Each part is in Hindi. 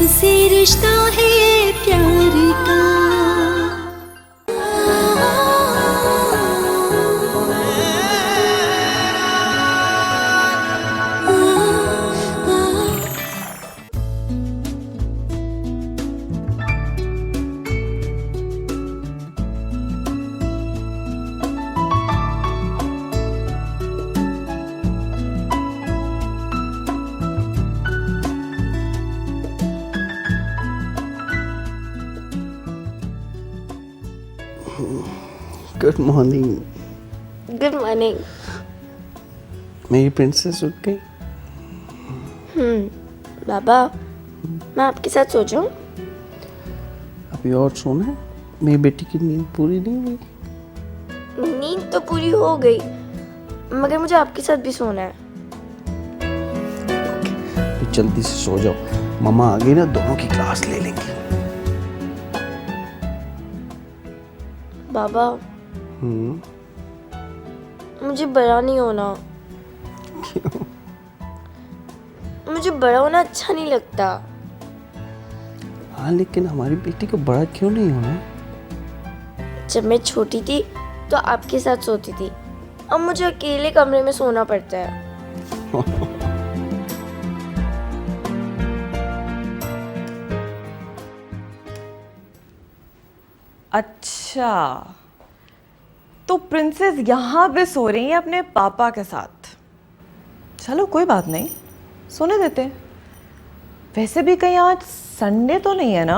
से रिश्ता है प्यार का। Good morning. Good morning. मेरी प्रिंसेस उठ गई? बाबा, मैं आपके साथ सो जाऊं? अभी और सोना है? मेरी बेटी की नींद पूरी नहीं हुई? नींद तो पूरी हो गई, मगर मुझे आपके साथ भी सोना है। तो जल्दी से सो जाओ, मम्मा आ गई ना दोनों की क्लास ले लेंगे। बाबा, मुझे बड़ा नहीं होना। क्यों? मुझे बड़ा होना अच्छा नहीं लगता। हाँ, लेकिन हमारी बेटी को बड़ा क्यों नहीं होना? जब मैं छोटी थी तो आपके साथ सोती थी, अब मुझे अकेले कमरे में सोना पड़ता है। अच्छा, तो प्रिंसेस यहाँ पे सो रही है अपने पापा के साथ। चलो कोई बात नहीं, सोने देते हैं। वैसे भी कहीं आज संडे तो नहीं है ना?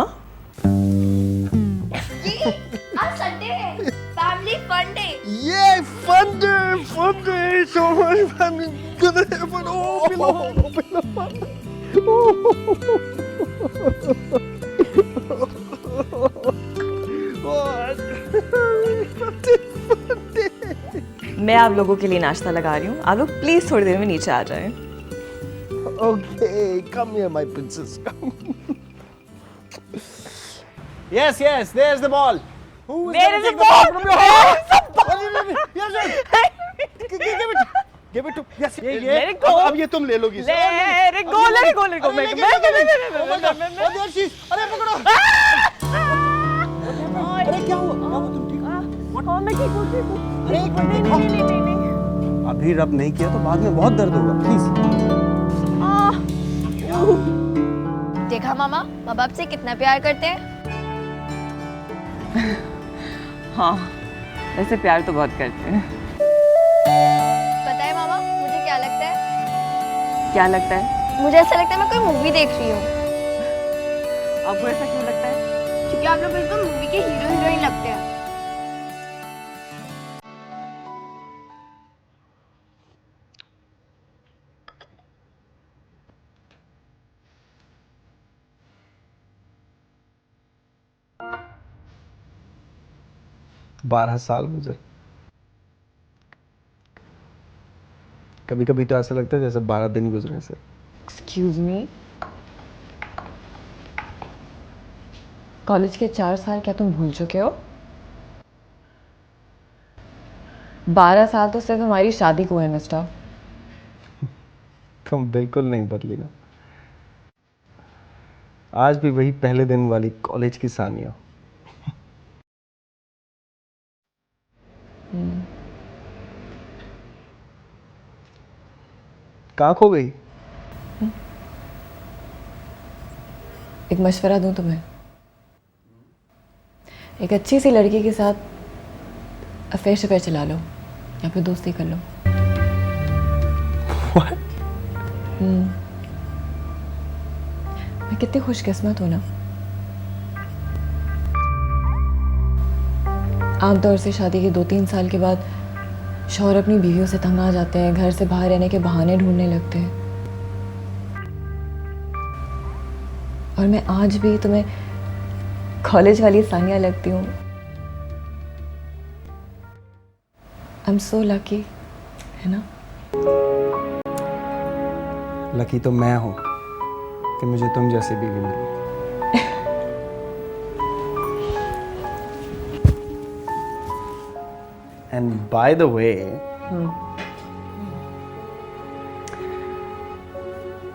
आज संडे है, फैमिली फन डे। ये fun day, so much fun. Gonna have an मैं आप लोगों के लिए नाश्ता लगा रही हूँ, आप लोग प्लीज थोड़ी देर में नीचे आ जाएं। Okay, come here, my princess. Come. Yes, there's the ball. Who is There gonna is a take the ball. from your hand? Yes, sir. Give it to. Yes, ये. Let it go. अब ये तुम ले लोगी. Let it go. अरे पकड़ो. अरे क्या हुआ? तुम ठीक हो? मैं ठीक हूँ। अरे एक मिनट नहीं। अभी रब नहीं किया तो बाद में बहुत दर्द होगा. प्लीज. देखा मामा, माँ बाप से कितना प्यार करते हैं। हाँ, वैसे प्यार तो बहुत करते हैं। पता है मामा, मुझे क्या लगता है? क्या लगता है? मुझे ऐसा लगता है मैं कोई मूवी देख रही हूँ। आपको ऐसा क्यों लगता है? क्योंकि आप लोग बिल्कुल मूवी के हीरो हीरोइन लगते हैं। बारह साल गुजरे। कभी कभी तो ऐसा लगता है जैसे 12 दिन गुजरे से। Excuse me? कॉलेज के 4 साल क्या तुम भूल चुके हो? 12 साल तो सिर्फ हमारी शादी को है मिस्टर। तुम बिल्कुल नहीं बदली ना। आज भी वही पहले दिन वाली कॉलेज की सानिया। कहाँ खो गई? एक मशवरा दूं तुम्हें? एक अच्छी सी लड़की के साथ अफेयर चला लो या फिर दोस्ती कर लो। मैं कितनी खुशकिस्मत हूं ना। आमतौर से शादी के 2-3 साल के बाद शौहर अपनी बीवियों से तंग आ जाते हैं, घर से बाहर रहने के बहाने ढूंढने लगते हैं। और मैं आज भी तुम्हें कॉलेज वाली सानिया लगती हूँ। आई एम सो लकी, है ना? लकी तो मैं हूं कि मुझे तुम जैसी बीवी मिली। एंड बाय द वे,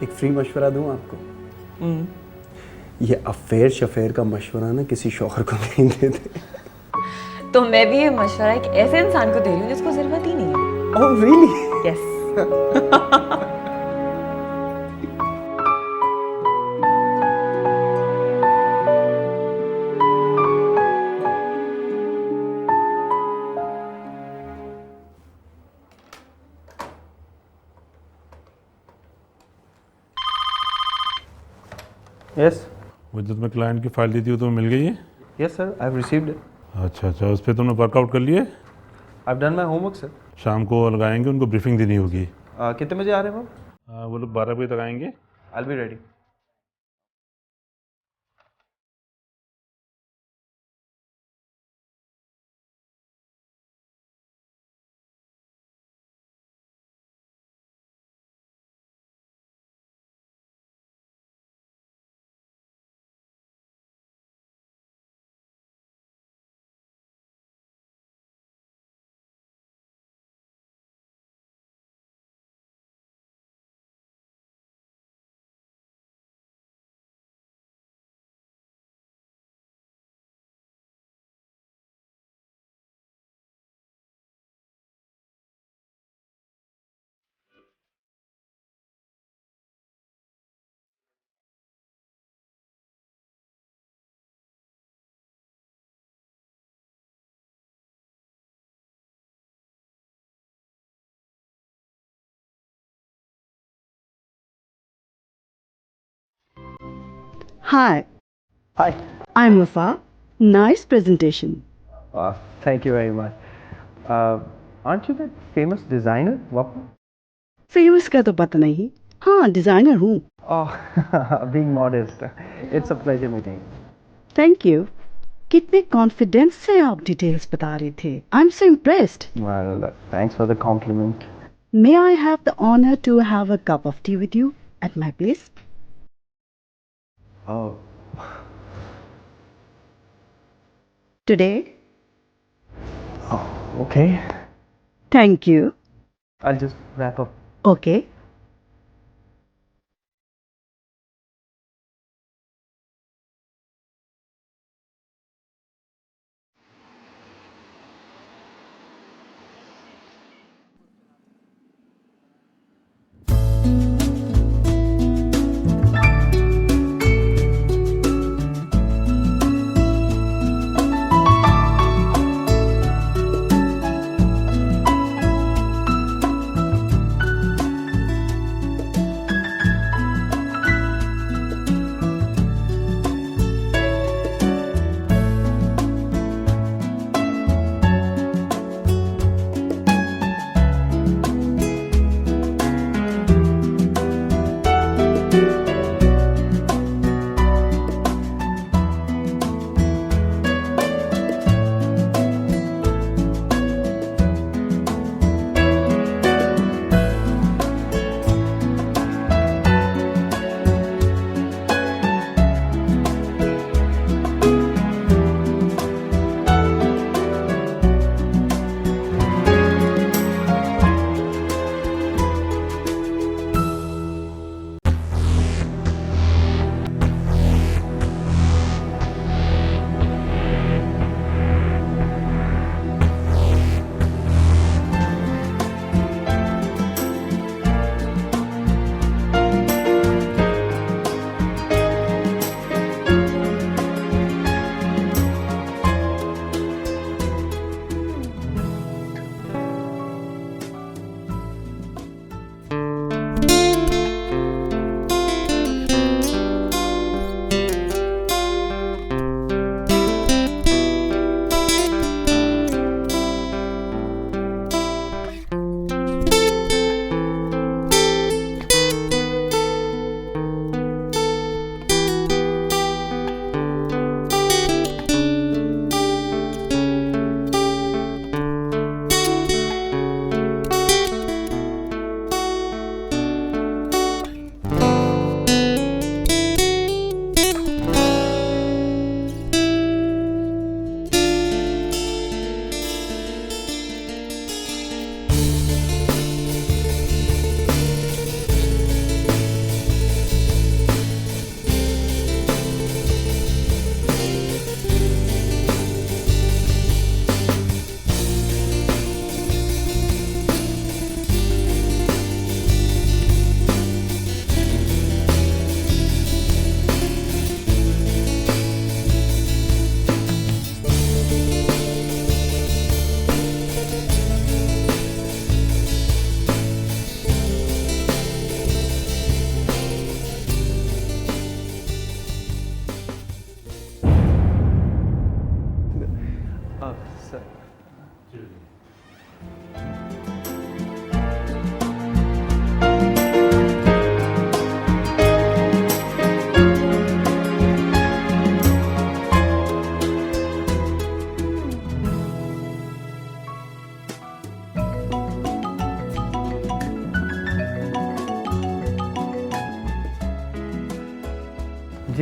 एक फ्री मशवरा दूं आपको। ये अफेयर शफेयर का मशवरा ना किसी शौहर को नहीं देते। तो मैं भी ये मशवरा एक ऐसे इंसान को दे रही हूँ जिसको जरूरत ही नहीं है। Oh really? यस। यस वो जो तुम्हें क्लाइंट की फाइल दी थी वो तुम्हें मिल गई है? Yes sir, I have received it. अच्छा अच्छा, उस पर तुमने वर्कआउट कर लिए? I have done my homework sir. शाम को लगाएंगे, उनको ब्रीफिंग देनी होगी। कितने बजे आ रहे हैं मैम? वो लोग 12 बजे तक आएंगे। I will be ready. Hi, Hi. I'm Wafa. Nice presentation. Thank you very much. Aren't you that famous designer, Wappa? Famous का तो पता नहीं, हाँ डिजाइनर हूँ। Oh, being modest. It's a pleasure meeting you. Thank you. कितने कॉन्फिडेंस से आप डिटेल्स बता रहे थे। I'm so impressed. Well, thanks for the compliment. May I have the honor to have a cup of tea with you at my place? Oh, Today? okay. Thank you. I'll just wrap up. Okay.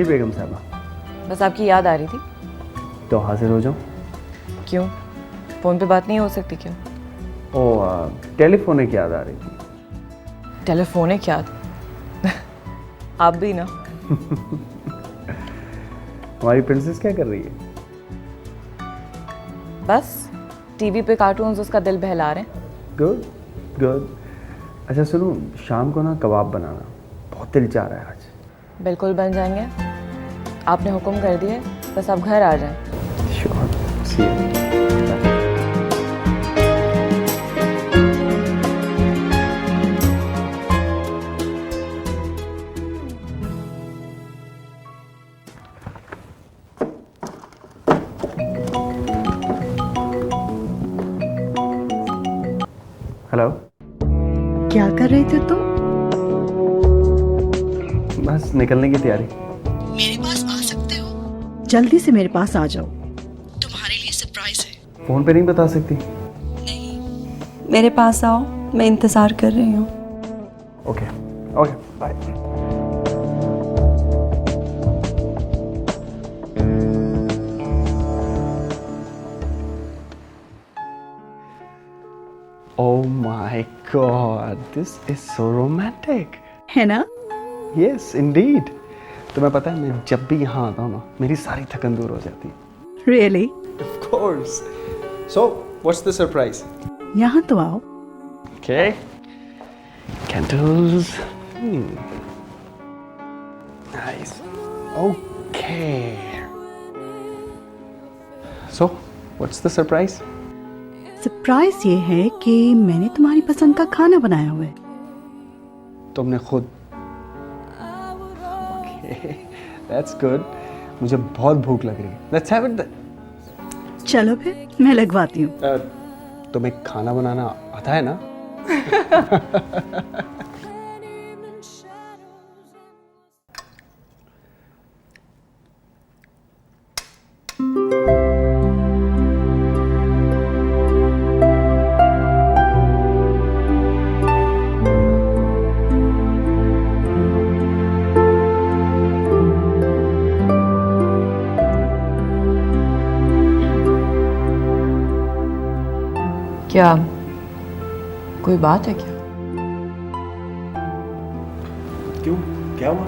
जी बेगम साहबा। बस आपकी याद आ रही थी। तो हाजिर हो जाओ। क्यों? फ़ोन पे बात नहीं हो सकती क्या? टेलीफोनिक याद आ रही थी। टेलीफोनिक याद? आप भी ना। हमारी प्रिंसेस क्या कर रही है? बस टीवी पे कार्टून्स उसका दिल बहला रहे हैं। Good good. अच्छा सुनो, शाम को ना कबाब बनाना, बहुत दिल चाह रहा है आज। बिल्कुल बन जाएंगे, आपने हुक्म कर दिया है, बस आप घर आ जाएं। Sure, see you. हेलो। क्या कर रहे थे तुम? बस निकलने की तैयारी। मेरे पास आ सकते हो? जल्दी से मेरे पास आ जाओ, तुम्हारे लिए सरप्राइज है। फोन पे नहीं बता सकती? मेरे पास आओ, मैं इंतज़ार कर रही हूँ। Okay okay bye. Oh my God, this is so romantic. है ना? Yes, indeed. तुम्हें पता है मैं जब भी यहाँ आता हूँ ना, मेरी सारी थकन दूर हो जाती है। Really? Of course. So, what's the surprise? यहाँ तो आओ। Okay. Candles. Nice. Okay. So, what's the surprise? Surprise ये है कि मैंने तुम्हारी पसंद का खाना बनाया हुआ है। तुमने खुद? Okay, that's good. मुझे बहुत भूख लग रही है। Let's have it then. चलो फिर मैं लगवाती हूँ। तुम्हें खाना बनाना आता है ना? क्या कोई बात है क्या? क्यों? क्या हुआ?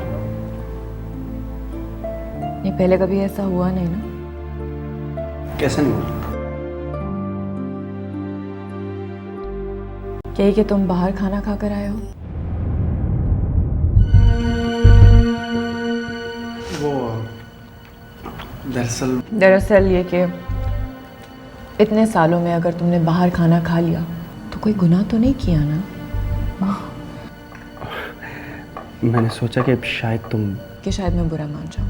ये पहले कभी ऐसा हुआ नहीं ना। कैसे नहीं हुआ? यही कि तुम बाहर खाना खा कर आए हो। वो दरअसल ये कि इतने सालों में अगर तुमने बाहर खाना खा लिया तो कोई गुनाह तो नहीं किया ना। मैंने सोचा कि शायद तुम कि शायद मैं बुरा मान जाऊं।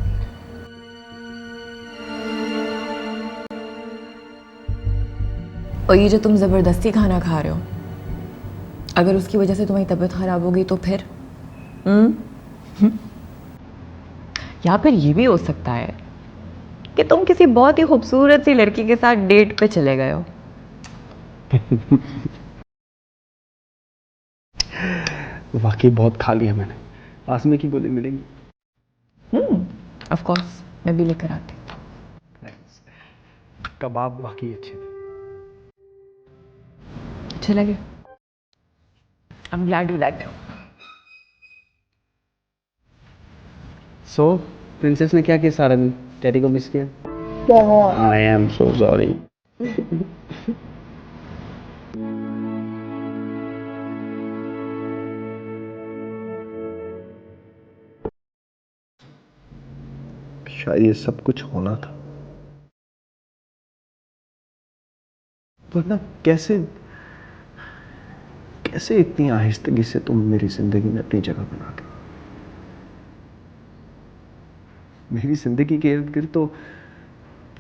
और ये जो तुम जबरदस्ती खाना खा रहे हो, अगर उसकी वजह से तुम्हारी तबीयत खराब होगी तो फिर या फिर ये भी हो सकता है कि तुम किसी बहुत ही खूबसूरत सी लड़की के साथ डेट पे चले गए हो। वाकई बहुत खा लिया मैंने। आसमे की गोली मिलेगी? ऑफ कोर्स, मैं भी लेकर आती। कबाब वाकई अच्छे थे। अच्छे लगे? I'm glad you liked it. So princess ने क्या किया सारा दिन? डैडी को मिस किया? I am so sorry. शायद ये सब कुछ होना था, वरना कैसे कैसे इतनी आहिस्तगी से तुम मेरी जिंदगी में अपनी जगह बना गए। मेरी जिंदगी के इर्द गिर्द तो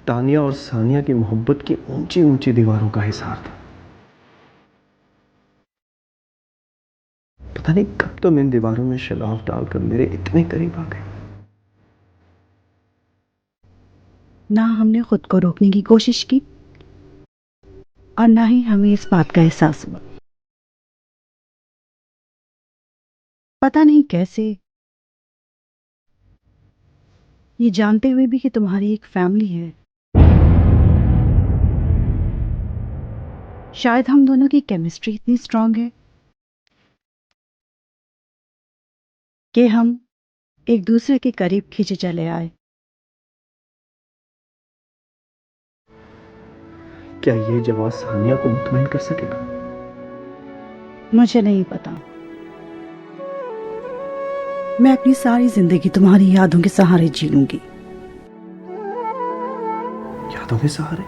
तानिया और सानिया की मोहब्बत की ऊंची ऊंची दीवारों का हिसार था। पता नहीं कब तुम इन दीवारों में शलाफ डालकर मेरे इतने करीब आ गए। ना हमने खुद को रोकने की कोशिश की और ना ही हमें इस बात का एहसास हुआ। पता नहीं कैसे ये जानते हुए भी कि तुम्हारी एक फैमिली है। शायद हम दोनों की केमिस्ट्री इतनी स्ट्रांग है कि हम एक दूसरे के करीब खींचे चले आए। क्या ये जवाब सानिया को मुतमईन कर सकेगा? मुझे नहीं पता। मैं अपनी सारी जिंदगी तुम्हारी यादों के सहारे जी लूंगी। यादों के सहारे?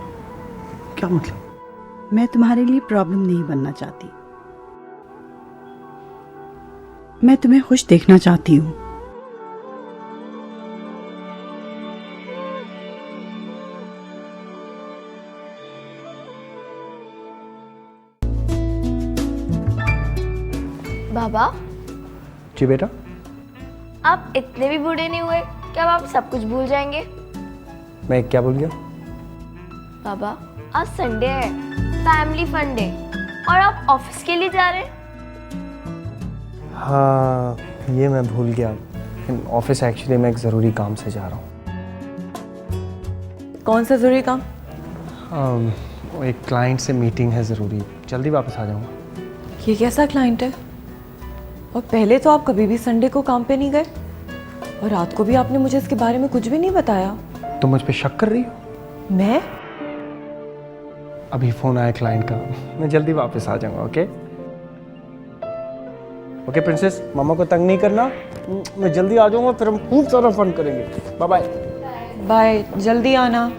क्या मतलब? मैं तुम्हारे लिए प्रॉब्लम नहीं बनना चाहती। मैं तुम्हें खुश देखना चाहती हूँ। बाबा, जी बेटा। आप इतने भी बूढ़े नहीं हुए कि अब आप सब कुछ भूल जाएंगे। मैं क्या बोल गया? बाबा, आज संडे है, फैमिली फन डे, और आप ऑफिस के लिए जा रहे हैं। हाँ, ये मैं भूल गया। ऑफिस एक्चुअली मैं एक ज़रूरी काम से जा रहा हूँ। कौन सा जरूरी काम? वो एक क्लाइंट से मीटिंग है ज़रूरी, जल्दी वापस आ जाऊँगा। ये कैसा क्लाइंट है? और पहले तो आप कभी भी संडे को काम पे नहीं गए, और रात को भी आपने मुझे इसके बारे में कुछ भी नहीं बताया। तुम मुझ पे शक कर रही हो? मैं? अभी फ़ोन आया क्लाइंट का, मैं जल्दी वापस आ जाऊँगा। ओके ओके प्रिंसेस, मामा को तंग नहीं करना, मैं जल्दी आ जाऊँगा, फिर हम खूब सारा फन करेंगे। Bye bye. बाय, जल्दी आना।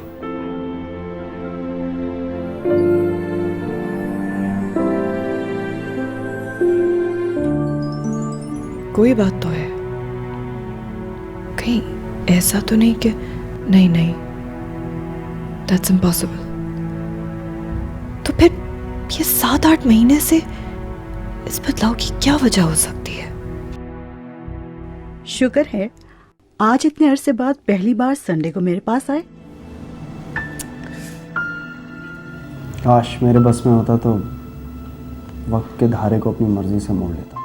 कोई बात तो है, कहीं ऐसा तो नहीं कि नहीं, दैट्स इम्पॉसिबल। तो फिर ये 7-8 महीने से इस बदलाव की क्या वजह हो सकती है? शुक्र है आज इतने अरसे बाद पहली बार संडे को मेरे पास आए। काश मेरे बस में होता तो वक्त के धारे को अपनी मर्जी से मोड़ लेता।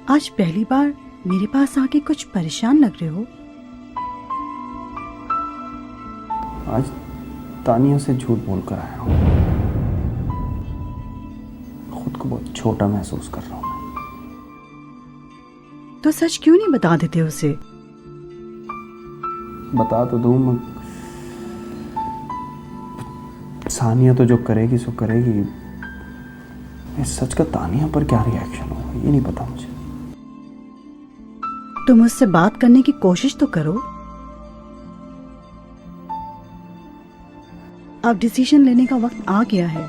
आज पहली बार मेरे पास आके कुछ परेशान लग रहे हो। आज तानिया से झूठ बोलकर आया हूँ। खुद को बहुत छोटा महसूस कर रहा हूँ। तो सच क्यों नहीं बता देते उसे? बता तो दूँ मैं, सानिया तो जो करेगी सो करेगी। इस सच का तानिया पर क्या रिएक्शन होगा ये नहीं पता मुझे। तुम मुझसे बात करने की कोशिश तो करो। अब डिसीजन लेने का वक्त आ गया है।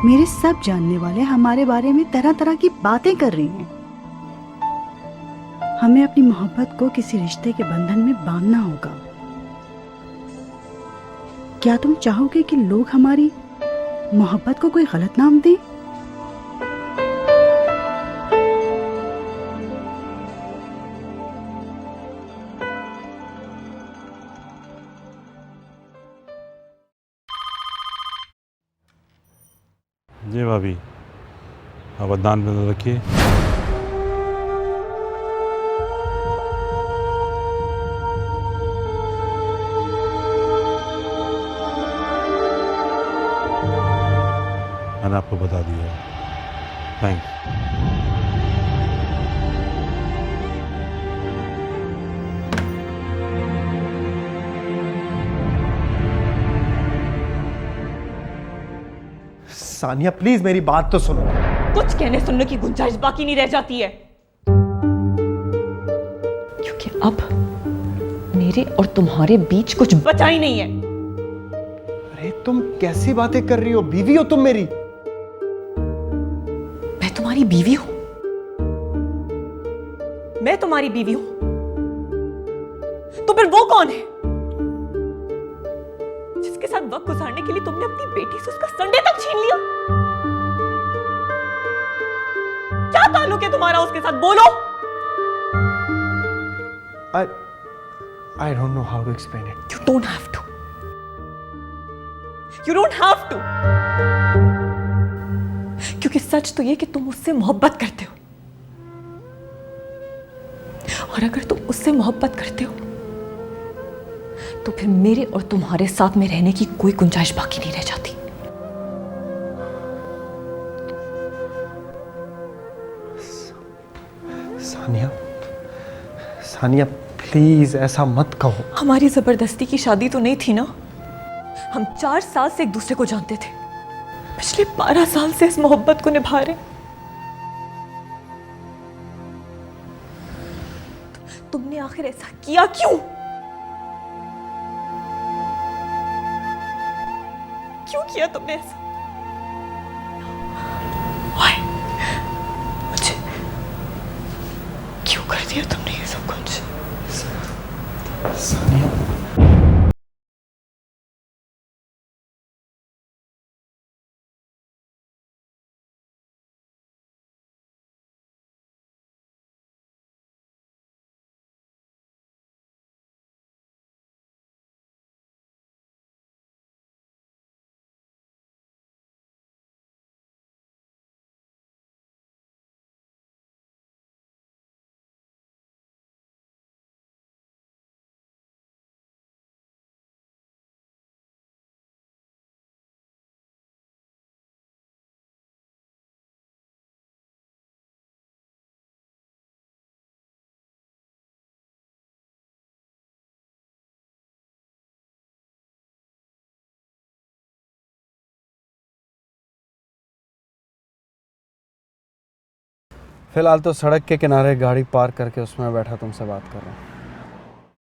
मेरे सब जानने वाले हमारे बारे में तरह तरह की बातें कर रहे हैं। हमें अपनी मोहब्बत को किसी रिश्ते के बंधन में बांधना होगा। क्या तुम चाहोगे कि लोग हमारी मोहब्बत को कोई गलत नाम दें? जी भाभी, आप अदनान पे नजर रखिए। मैंने आपको बता दिया। थैंक्स। सानिया प्लीज मेरी बात तो सुनो। कुछ कहने सुनने की गुंजाइश बाकी नहीं रह जाती है, क्योंकि अब मेरे और तुम्हारे बीच कुछ बचा ही नहीं है। अरे तुम कैसी बातें कर रही हो? बीवी हो तुम मेरी। मैं तुम्हारी बीवी हूं? मैं तुम्हारी बीवी हूं तो फिर वो कौन है जिसके साथ वक्त गुजारने के लिए तुमने अपनी बेटी से उसका संडे तक छीन लिया? क्या ताल्लुक है तुम्हारा उसके साथ? बोलो। I don't know how to explain it. You don't have to. You don't have to. क्योंकि सच तो ये कि तुम उससे मोहब्बत करते हो, और अगर तुम उससे मोहब्बत करते हो तो फिर मेरे और तुम्हारे साथ में रहने की कोई गुंजाइश बाकी नहीं रह जाती। सानिया, सानिया प्लीज ऐसा मत कहो। हमारी जबरदस्ती की शादी तो नहीं थी ना। हम 4 साल से एक दूसरे को जानते थे, पिछले 12 साल से इस मोहब्बत को निभा रहे। तुमने आखिर ऐसा किया क्यों? क्यों किया तुमने ऐसा? Why? मुझे क्यों कर दिया तुमने ये सब कुछ? सानिया, फिलहाल तो सड़क के किनारे गाड़ी पार्क करके उसमें बैठा तुमसे बात कर रहा हूँ।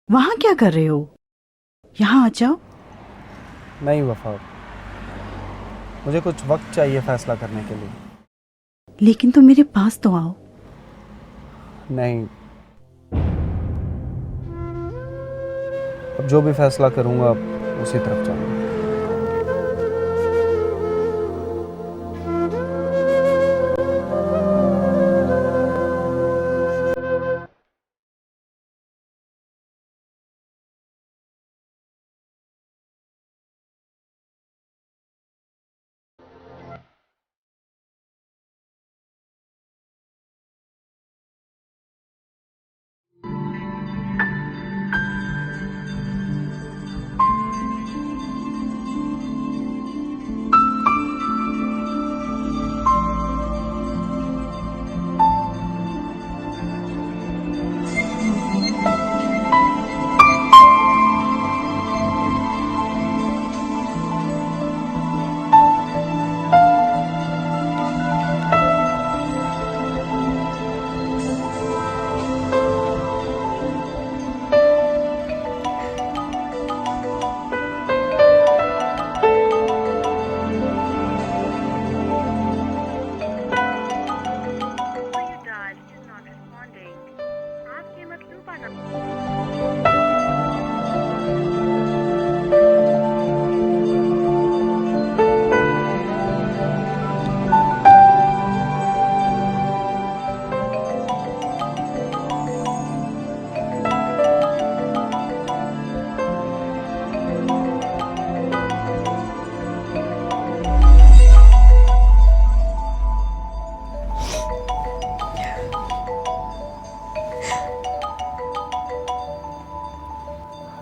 वहां क्या कर रहे हो? यहाँ आ जाओ। नहीं वफा, मुझे कुछ वक्त चाहिए फैसला करने के लिए। लेकिन तुम मेरे पास तो आओ। नहीं, अब जो भी फैसला करूंगा उसी तरफ जाऊंगा।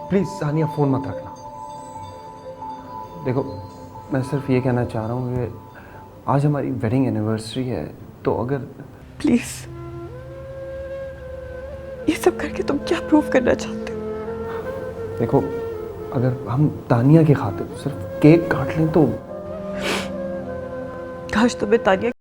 प्लीज सानिया फोन मत रखना। देखो, मैं सिर्फ ये कहना चाह रहा हूँ कि आज हमारी वेडिंग एनिवर्सरी है, तो अगर प्लीज, ये सब करके तुम क्या प्रूव करना चाहते हो? देखो, अगर हम तानिया की खातिर सिर्फ केक काट लें तो काश तुम्हें तानिया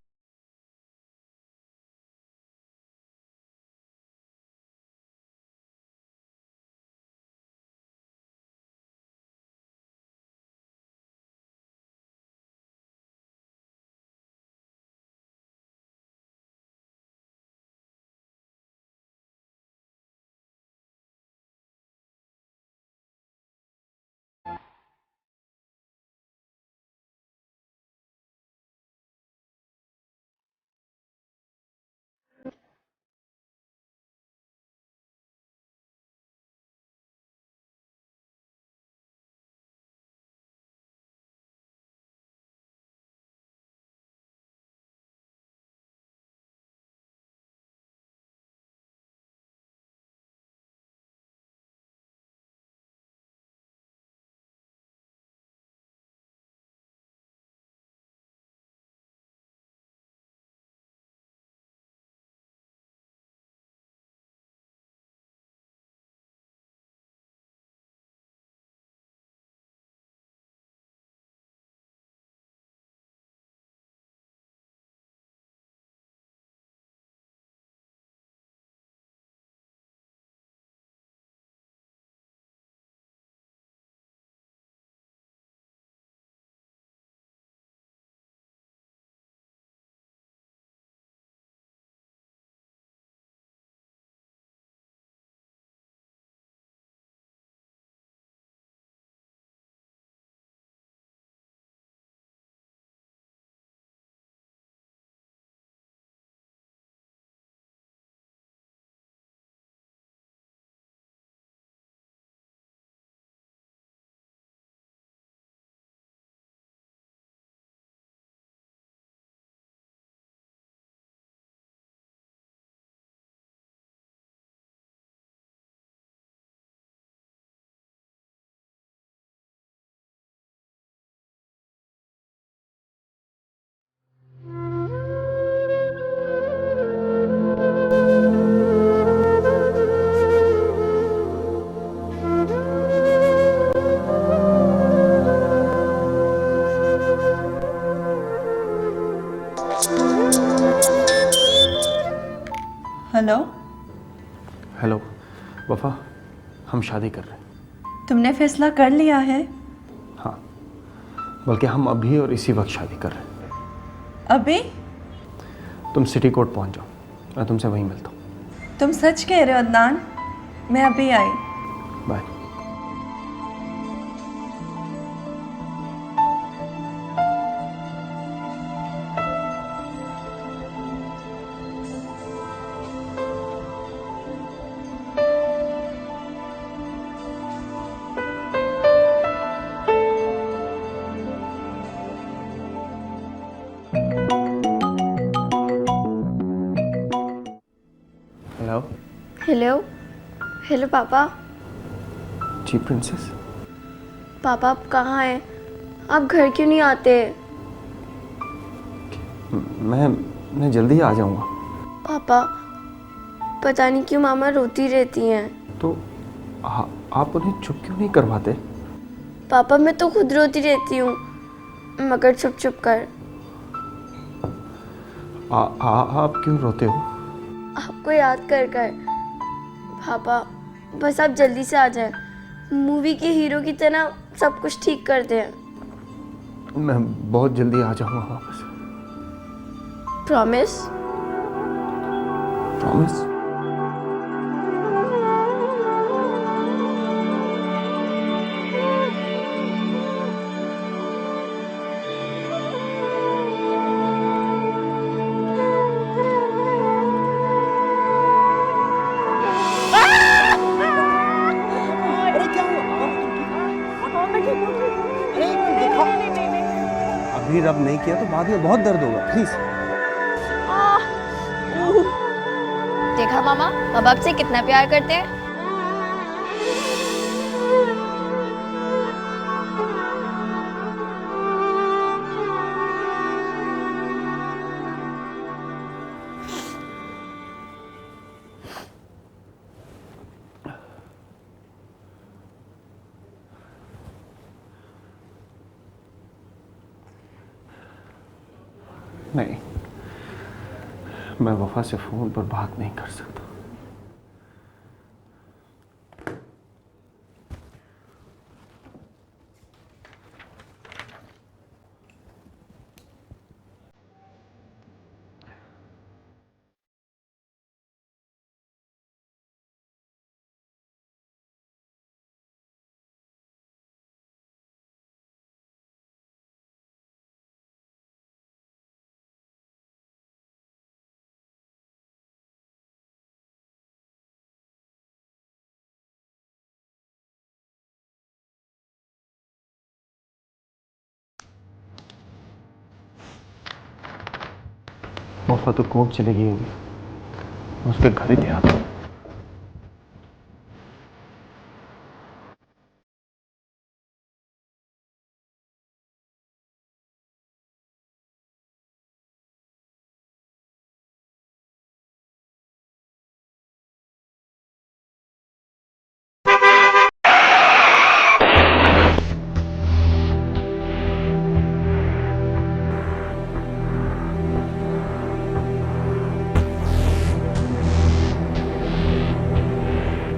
हेलो, हेलो वफा, हम शादी कर रहे हैं। तुमने फैसला कर लिया है? हाँ, बल्कि हम अभी और इसी वक्त शादी कर रहे हैं। अभी? तुम सिटी कोर्ट पहुंच जाओ, मैं तुमसे वहीं मिलता हूँ। तुम सच कह रहे हो अदनान? मैं अभी आई। बाय। हेलो। हेलो। हेलो पापा। जी प्रिंसेस। पापा आप कहाँ हैं? आप घर क्यों नहीं आते? मैं जल्दी आ जाऊंगा। पापा पता नहीं क्यों मामा रोती रहती हैं। तो आप उन्हें चुप क्यों नहीं करवाते? पापा मैं तो खुद रोती रहती हूँ, मगर चुप चुप कर। आप क्यों रोते हो? आपको याद कर कर। पापा बस आप जल्दी से आ जाएं, मूवी के हीरो की तरह सब कुछ ठीक कर दें। मैं बहुत जल्दी आ जाऊंगा वापस। प्रॉमिस? प्रॉमिस। अभी रब नहीं किया तो बाद में बहुत दर्द होगा, प्लीज। देखा मामा, अब आपसे कितना प्यार करते हैं। नहीं, मैं वफा से फोन पर बात नहीं कर सकता। वफा तो कोर्ट चली गई होगी, मैं उसके घर ही ले आता हूँ।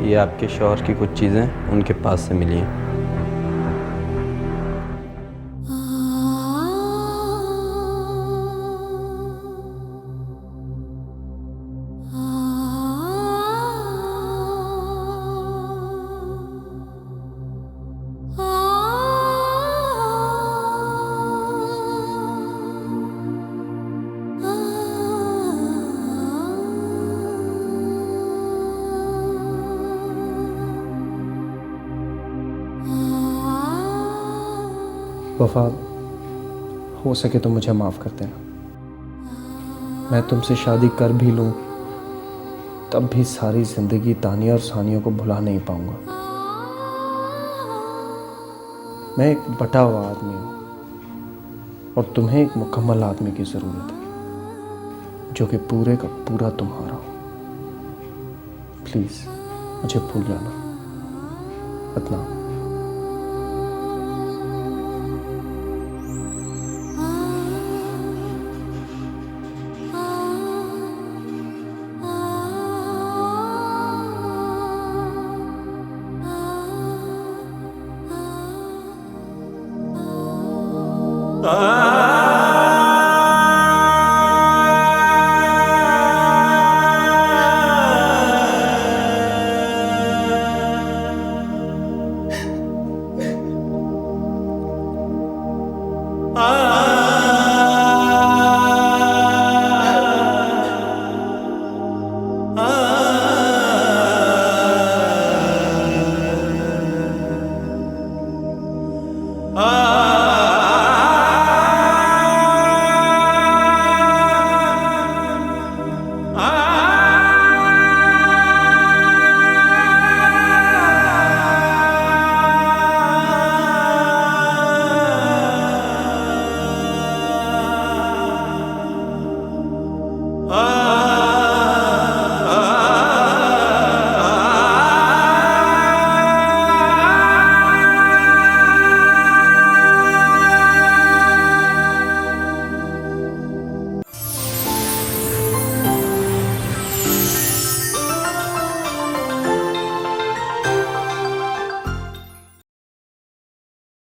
ये आपके शौहर की कुछ चीज़ें उनके पास से मिली हैं। वफा, हो सके तो मुझे माफ़ कर देना। मैं तुमसे शादी कर भी लूँ तब भी सारी ज़िंदगी तानिया और सानिया को भुला नहीं पाऊँगा। मैं एक बटा हुआ आदमी हूँ और तुम्हें एक मुकम्मल आदमी की ज़रूरत है जो कि पूरे का पूरा तुम्हारा हो। प्लीज़ मुझे भूल जाना अदनान। आ